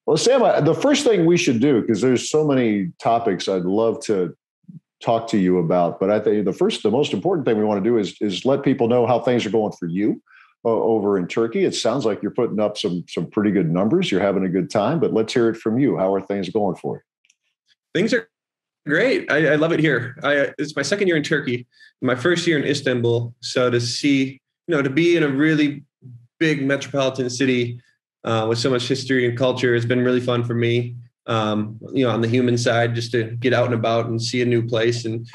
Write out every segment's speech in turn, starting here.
Well, Sam, the first thing we should do, because there's so many topics I'd love to talk to you about, but I think the most important thing we want to do is let people know how things are going for you over in Turkey. It sounds like you're putting up some pretty good numbers. You're having a good time, but let's hear it from you. How are things going for you? Things are great. I love it here. It's my second year in Turkey, my first year in Istanbul. So to see, to be in a really big metropolitan city with so much history and culture has been really fun for me. On the human side, just to get out and about and see a new place and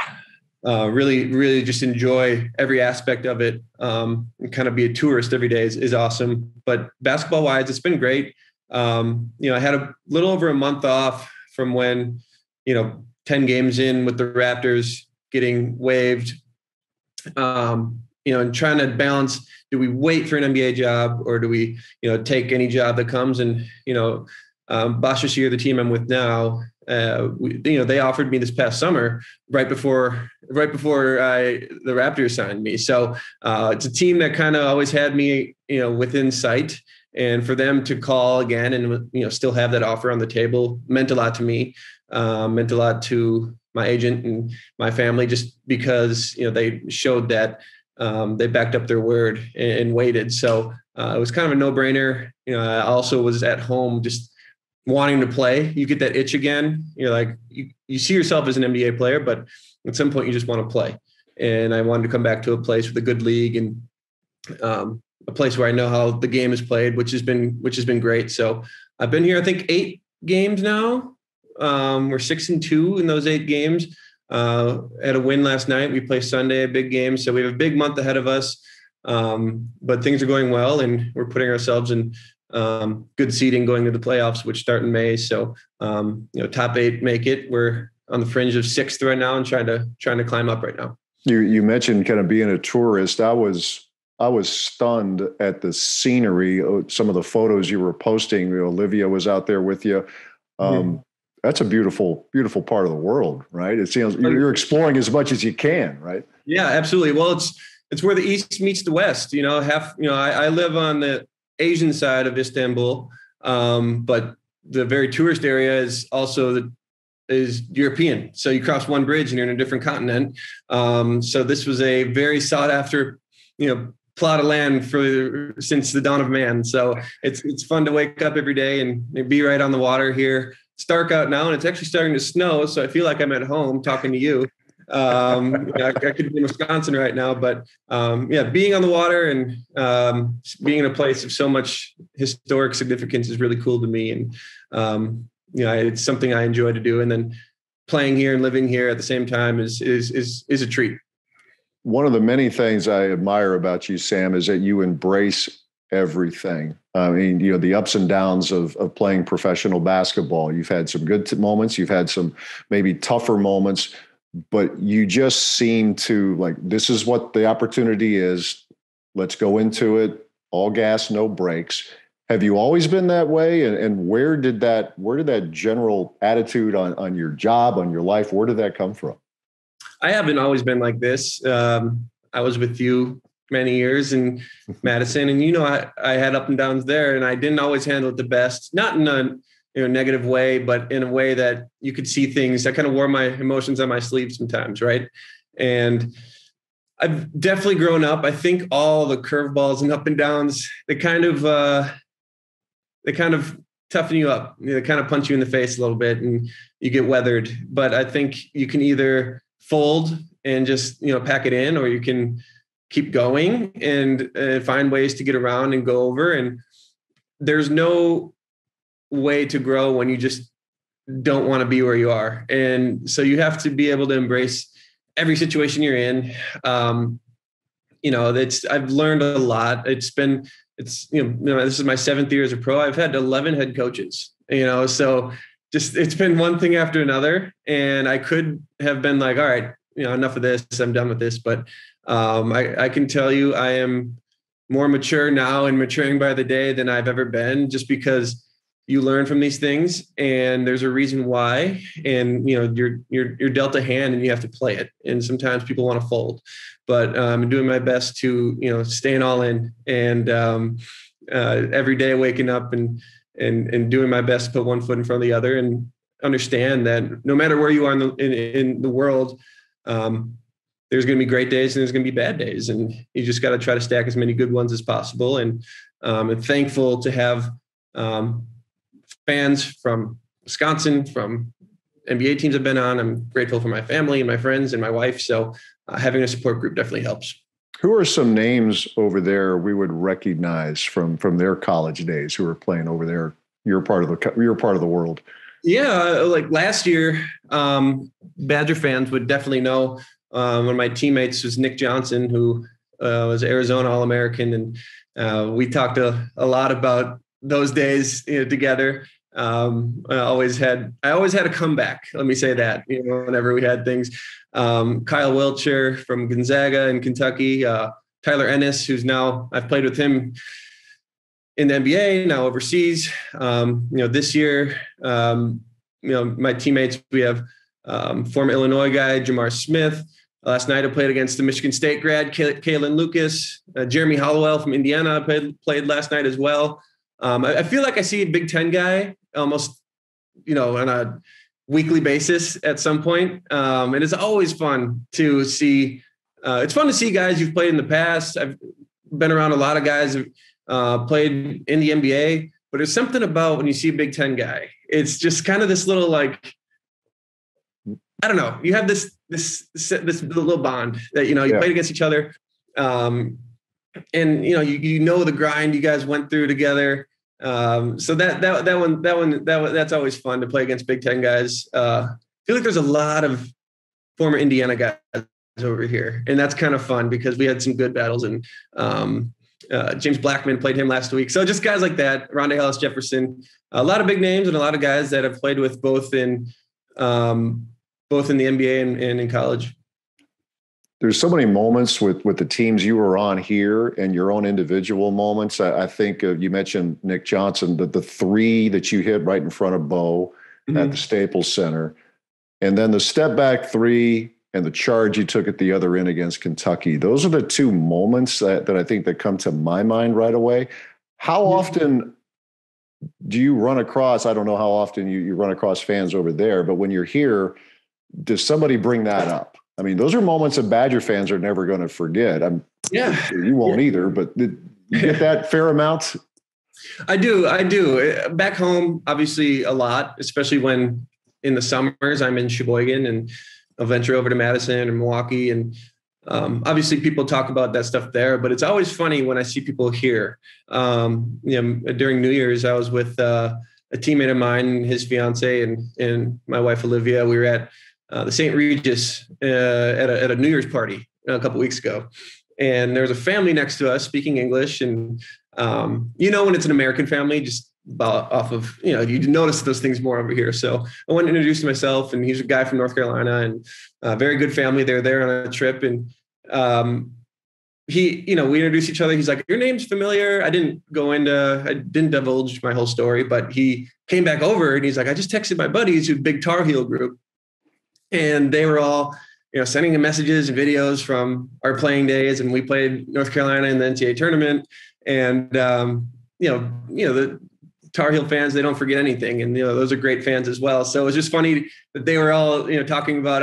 really, really just enjoy every aspect of it. And kind of be a tourist every day is awesome. But basketball wise, it's been great. I had a little over a month off from when, 10 games in with the Raptors getting waived, and trying to balance, do we wait for an NBA job or do we, take any job that comes? And, Başakşehir, the team I'm with now, they offered me this past summer right before the Raptors signed me. So it's a team that kind of always had me, within sight, and for them to call again and, still have that offer on the table meant a lot to me, meant a lot to my agent and my family, just because, they showed that they backed up their word and waited. So it was kind of a no-brainer. I also was at home just wanting to play. You get that itch again. You're like, you see yourself as an NBA player, but at some point you just want to play. And I wanted to come back to a place with a good league and a place where I know how the game is played, which has been great. So I've been here, I think 8 games now. We're 6-2 in those 8 games. Had a win last night. We play Sunday, a big game. So we have a big month ahead of us. But things are going well and we're putting ourselves in good seeding going to the playoffs, which start in May. So, top 8 make it. We're on the fringe of 6th right now and trying to climb up right now. You mentioned kind of being a tourist. I was stunned at the scenery. Some of the photos you were posting. Olivia was out there with you. That's a beautiful, beautiful part of the world, right? It seems you're exploring as much as you can, right? Yeah, absolutely. Well, it's where the East meets the West. I live on the Asian side of Istanbul, but the very tourist area is also is European. So you cross one bridge and you're in a different continent. So this was a very sought after, plot of land since the dawn of man. So it's fun to wake up every day and be right on the water here. It's dark out now and it's actually starting to snow. So I feel like I'm at home talking to you. I could be in Wisconsin right now, but being on the water and being in a place of so much historic significance is really cool to me. And it's something I enjoy to do. And then playing here and living here at the same time is a treat. One of the many things I admire about you, Sam, is that you embrace everything. I mean, the ups and downs of playing professional basketball. You've had some good moments. You've had some maybe tougher moments. But you just seem to like, this is what the opportunity is. Let's go into it. All gas, no brakes. Have you always been that way? And where did that general attitude on your job, on your life, where did that come from? I haven't always been like this. I was with you many years in Madison, and I had up and downs there, and I didn't always handle it the best. Not in a negative way, but in a way that you could see things. I kind of wore my emotions on my sleeve sometimes, right? And I've definitely grown up. I think all the curveballs and up and downs, they kind of toughen you up. They kind of punch you in the face a little bit, and you get weathered. But I think you can either fold and just pack it in, or you can keep going and find ways to get around and go over. And there's no way to grow when you just don't want to be where you are. And so you have to be able to embrace every situation you're in. I've learned a lot. This is my 7th year as a pro. I've had 11 head coaches, so just, it's been one thing after another. And I could have been like, all right, enough of this, I'm done with this. But I can tell you, I am more mature now and maturing by the day than I've ever been, just because you learn from these things and there's a reason why, and you're dealt a hand and you have to play it. And sometimes people want to fold, but I'm doing my best to, staying all in, and every day waking up and and doing my best to put one foot in front of the other, and understand that no matter where you are in the world, there's going to be great days and there's going to be bad days, and you just got to try to stack as many good ones as possible. And I'm thankful to have fans from Wisconsin, from NBA teams I've been on. I'm grateful for my family and my friends and my wife. So having a support group definitely helps. Who are some names over there we would recognize from their college days who are playing over there? You're part of the world. Yeah, like last year, Badger fans would definitely know. One of my teammates was Nick Johnson, who was Arizona All-American, and we talked a lot about those days together. I always had a comeback. Let me say that, whenever we had things. Kyle Wiltshire from Gonzaga in Kentucky, Tyler Ennis, who's now, I've played with him in the NBA, now overseas. This year, my teammates, we have former Illinois guy, Jamar Smith. Last night I played against the Michigan State grad, Kalen Lucas. Jeremy Hollowell from Indiana played last night as well. I feel like I see a Big Ten guy almost, on a weekly basis at some point. And it's always fun to see. It's fun to see guys you've played in the past. I've been around a lot of guys who played in the NBA, but there's something about when you see a Big Ten guy, it's just kind of this little, like, I don't know. You have this little bond that, you played against each other. And the grind you guys went through together. So that's always fun to play against Big Ten guys. I feel like there's a lot of former Indiana guys over here, and that's kind of fun because we had some good battles, and James Blackman played him last week. So just guys like that, Rondae Hollis Jefferson, a lot of big names and a lot of guys that have played with both in the NBA and in college. There's so many moments with the teams you were on here and your own individual moments. I think you mentioned Nick Johnson, the three that you hit right in front of Bo at the Staples Center, and then the step back three and the charge you took at the other end against Kentucky. Those are the two moments that I think that come to my mind right away. How often do you run across, I don't know how often you run across fans over there, but when you're here, does somebody bring that up? I mean, those are moments that Badger fans are never going to forget. You won't either, but you get that fair amount? I do. Back home, obviously a lot, especially when in the summers I'm in Sheboygan and I'll venture over to Madison or Milwaukee. And obviously people talk about that stuff there, but it's always funny when I see people here. During New Year's, I was with a teammate of mine, his fiance, and my wife, Olivia. We were at the St. Regis at a New Year's party a couple weeks ago. And there was a family next to us speaking English. And, when it's an American family, just off of, you notice those things more over here. So I went to introduce myself, and he's a guy from North Carolina, and a very good family. They're there on a trip. And we introduced each other. He's like, your name's familiar. I didn't divulge my whole story, but he came back over and he's like, I just texted my buddies who big Tar Heel group. And they were all, sending him messages and videos from our playing days. And we played North Carolina in the NCAA tournament. And, the Tar Heel fans, they don't forget anything. And, those are great fans as well. So it was just funny that they were all, talking about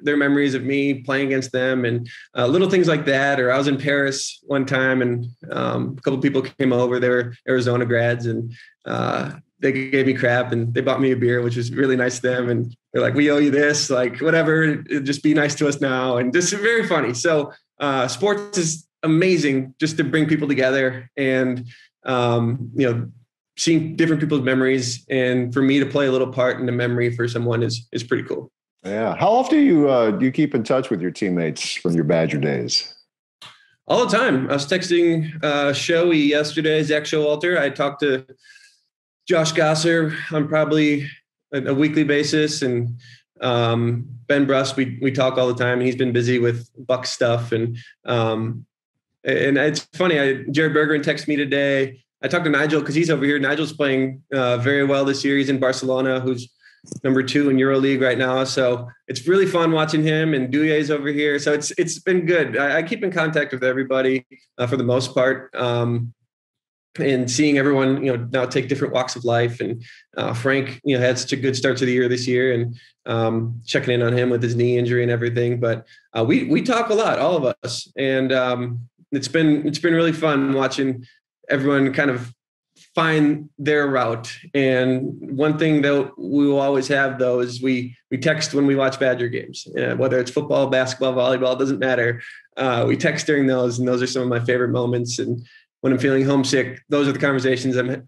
their memories of me playing against them and little things like that. Or I was in Paris one time, and a couple of people came over. They were Arizona grads, and they gave me crap, and they bought me a beer, which was really nice of them. And they're like, we owe you this, like, whatever, just be nice to us now. And just very funny. So sports is amazing just to bring people together and, seeing different people's memories. And for me to play a little part in the memory for someone is pretty cool. Yeah. How often do you keep in touch with your teammates from your Badger days? All the time. I was texting Shoei yesterday, Zach Showalter. I talked to Josh Gasser on probably a weekly basis, and Ben Brust, we talk all the time, and he's been busy with Buck stuff. And it's funny, Jared Bergeron texted me today. I talked to Nigel because he's over here. Nigel's playing very well this year. He's in Barcelona, who's number 2 in EuroLeague right now. So it's really fun watching him, and Douye's over here. So it's been good. I keep in contact with everybody for the most part. and seeing everyone, now take different walks of life. And Frank, had such a good start to the year this year, and checking in on him with his knee injury and everything. But we talk a lot, all of us. And it's been really fun watching everyone kind of find their route. And one thing that we will always have, though, is we text when we watch Badger games, whether it's football, basketball, volleyball, it doesn't matter. We text during those, and those are some of my favorite moments. And when I'm feeling homesick, those are the conversations I'm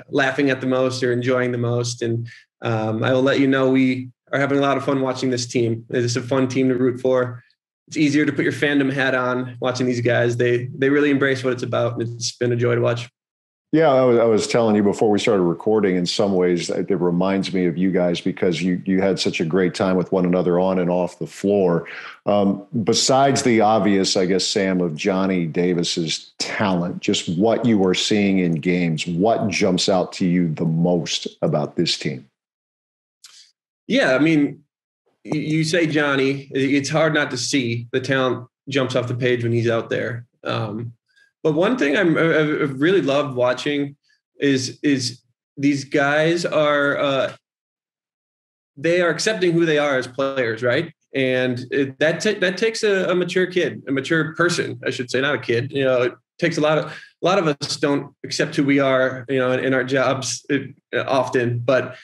laughing at the most or enjoying the most. And I will let you know we are having a lot of fun watching this team. It's a fun team to root for. It's easier to put your fandom hat on watching these guys. They really embrace what it's about, and it's been a joy to watch. Yeah, I was telling you before we started recording, in some ways it reminds me of you guys because you had such a great time with one another on and off the floor. Besides the obvious, I guess, Sam, of Johnny Davis's talent, just what you are seeing in games, what jumps out to you the most about this team? Yeah, I mean, you say Johnny, it's hard not to see the talent jumps off the page when he's out there. But one thing I've really loved watching is these guys are they are accepting who they are as players, right? And that takes a mature kid, a mature person, I should say, not a kid. It takes a lot of us don't accept who we are, in our jobs often. But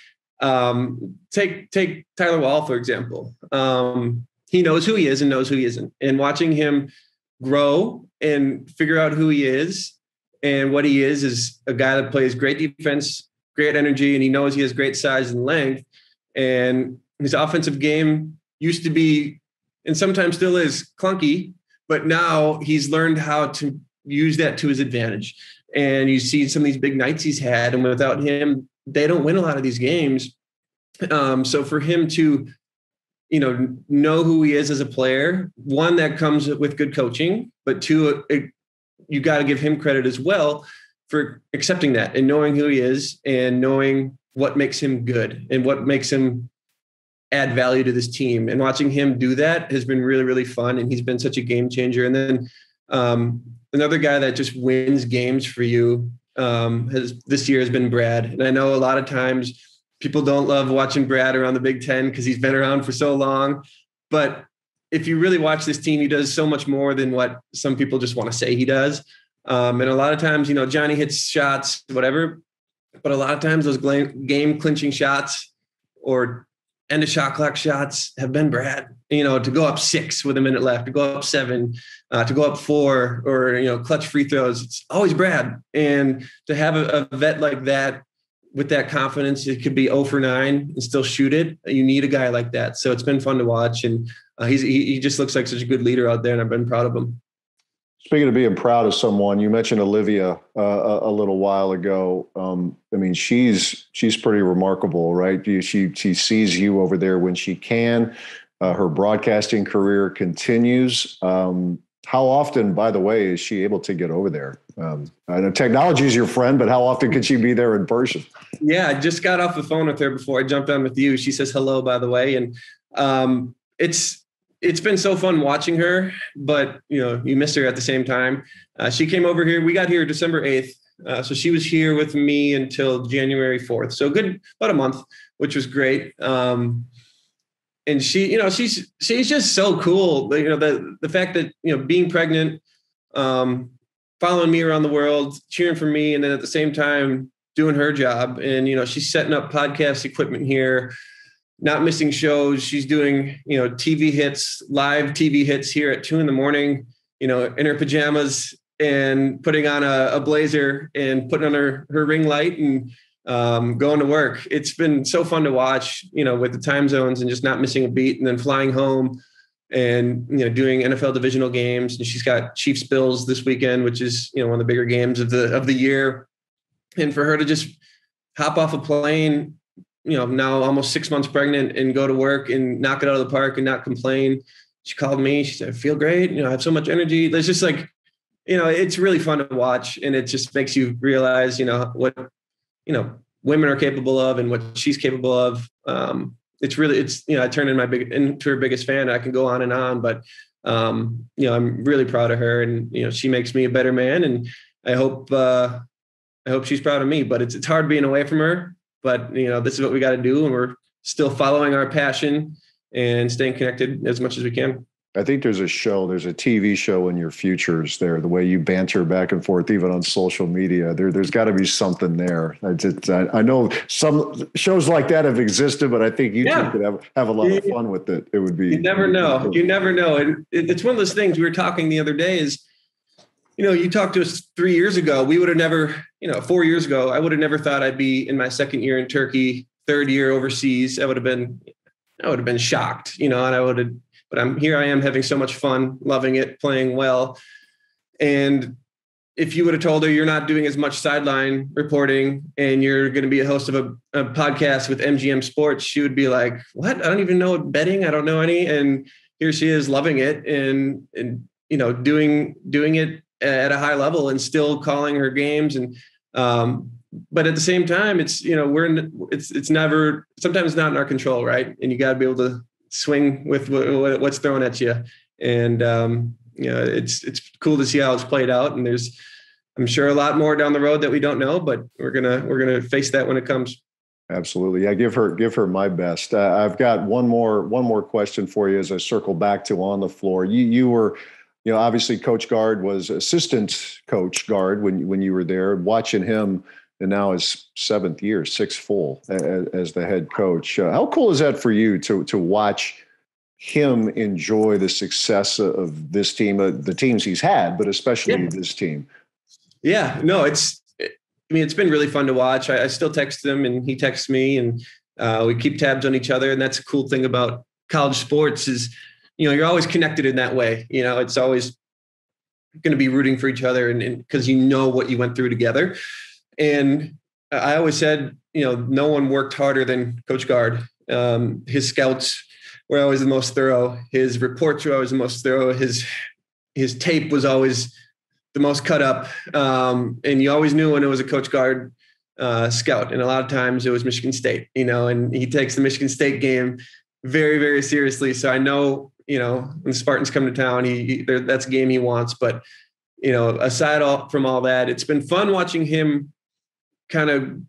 take Tyler Wall, for example. He knows who he is and knows who he isn't, and watching him grow and figure out who he is and what he is a guy that plays great defense, great energy, and he knows he has great size and length. And his offensive game used to be, and sometimes still is, clunky, but now he's learned how to use that to his advantage. And you see some of these big nights he's had, and without him, they don't win a lot of these games. So for him to know who he is as a player, one, that comes with good coaching, but two, you got to give him credit as well for accepting that and knowing who he is and knowing what makes him good and what makes him add value to this team. And watching him do that has been really, really fun. And he's been such a game changer. And then another guy that just wins games for you this year has been Brad. And I know a lot of times people don't love watching Brad around the Big Ten because he's been around for so long. But if you really watch this team, he does so much more than what some people just want to say he does. And a lot of times, Johnny hits shots, whatever. But a lot of times those game clinching shots or end of shot clock shots have been Brad, to go up 6 with a minute left, to go up 7, to go up 4, or, clutch free throws. It's always Brad. And to have a vet like that, with that confidence, it could be 0 for 9 and still shoot it. You need a guy like that. So it's been fun to watch. And he just looks like such a good leader out there, and I've been proud of him. Speaking of being proud of someone, you mentioned Olivia a little while ago. I mean, she's pretty remarkable, right? She sees you over there when she can. Her broadcasting career continues. How often, by the way, is she able to get over there? I know technology is your friend, but how often could she be there in person? Yeah, I just got off the phone with her before I jumped on with you. She says hello, by the way. And it's been so fun watching her, but you miss her at the same time. She came over here. We got here December 8th. So she was here with me until January 4th. So about a month, which was great. And she, she's just so cool. The fact that, being pregnant, following me around the world, cheering for me, and then at the same time doing her job. And, she's setting up podcast equipment here, not missing shows. She's doing, TV hits, live TV hits here at 2 a.m, in her pajamas and putting on a blazer and putting on her ring light and going to work. It's been so fun to watch, with the time zones and just not missing a beat, and then flying home and, doing NFL divisional games. And she's got Chiefs Bills this weekend, which is, one of the bigger games of the year. And for her to just hop off a plane, now almost 6 months pregnant, and go to work and knock it out of the park and not complain. She called me. She said, I feel great. I have so much energy. There's just it's really fun to watch. And it just makes you realize, what, women are capable of and what she's capable of. I turn into her biggest fan. I can go on and on, but I'm really proud of her, and, she makes me a better man. And I hope, I hope she's proud of me. But it's hard being away from her. But this is what we got to do, and we're still following our passion and staying connected as much as we can. I think there's a TV show in your futures there, the way you banter back and forth, even on social media. There's got to be something there. I know some shows like that have existed, but I think you two could have a lot of fun with it. It would be. You never know. Cool. You never know. And it's one of those things we were talking the other day is, you talked to us 3 years ago. We would have never, 4 years ago, I would have never thought I'd be in my second year in Turkey, third year overseas. I would have been shocked, and I would have. But here I am having so much fun, loving it, playing well. And if you would have told her you're not doing as much sideline reporting and you're going to be a host of a podcast with MGM Sports, she would be like, what? I don't even know betting. I don't know any. And here she is loving it and doing it at a high level and still calling her games. And but at the same time, it's never, sometimes it's not in our control, right? And you got to be able to swing with what's thrown at you. And, it's cool to see how it's played out. And there's, I'm sure, a lot more down the road that we don't know, but we're going to face that when it comes. Absolutely. Yeah. Give her my best. I've got one more question for you as I circle back to on the floor. You were, obviously Coach Gard was assistant coach Gard when you were there, watching him. And now his 7th year, 6 full as the head coach. How cool is that for you to watch him enjoy the success of this team, the teams he's had, but especially this team? Yeah, no, it's been really fun to watch. I still text him and he texts me, and we keep tabs on each other. And that's a cool thing about college sports is, you're always connected in that way. It's always going to be rooting for each other and because what you went through together. And I always said, no one worked harder than Coach Gard. His scouts were always the most thorough. His reports were always the most thorough. His tape was always the most cut up. And you always knew when it was a Coach Gard scout. And a lot of times it was Michigan State, and he takes the Michigan State game very, very seriously. So I know, when the Spartans come to town, that's a game he wants. But, aside from all that, it's been fun watching him kind of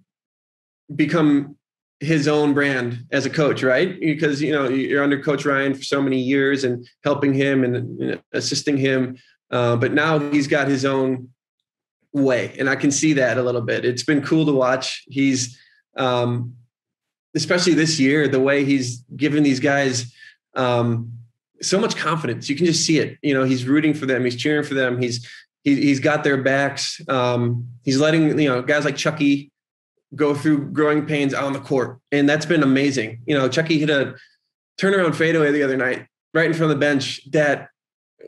become his own brand as a coach, right? Because, you're under Coach Ryan for so many years and helping him and assisting him. But now he's got his own way. And I can see that a little bit. It's been cool to watch. He's, especially this year, the way he's given these guys so much confidence. You can just see it. He's rooting for them. He's cheering for them. He's got their backs. He's letting, guys like Chucky go through growing pains on the court. And that's been amazing. Chucky hit a turnaround fadeaway the other night, right in front of the bench. That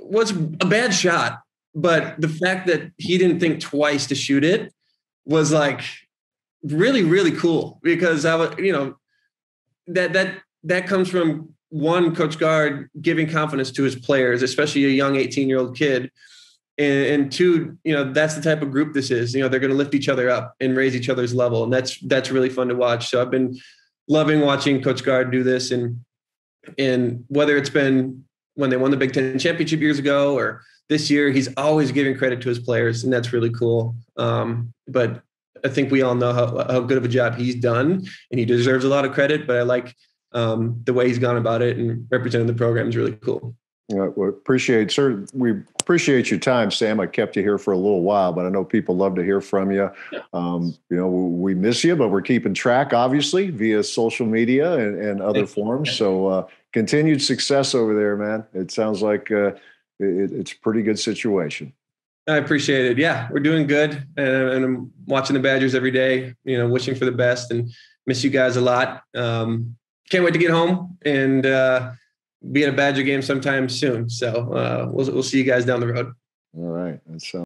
was a bad shot. But the fact that he didn't think twice to shoot it was like really, really cool, because I was, that comes from one, Coach Gard giving confidence to his players, especially a young 18-year-old kid. And two, that's the type of group this is. They're going to lift each other up and raise each other's level. And that's really fun to watch. So I've been loving watching Coach Gard do this. And whether it's been when they won the Big Ten championship years ago or this year, he's always giving credit to his players. And that's really cool. But I think we all know how good of a job he's done, and he deserves a lot of credit. But I like the way he's gone about it, and representing the program is really cool. We appreciate your time, Sam. I kept you here for a little while, but I know people love to hear from you. Yeah. We miss you, but we're keeping track, obviously, via social media and other forms. So continued success over there, man. It sounds like it's a pretty good situation. I appreciate it. Yeah, we're doing good. And I'm watching the Badgers every day, wishing for the best, and miss you guys a lot. Can't wait to get home and be at a Badger game sometime soon. So we'll see you guys down the road. All right. That's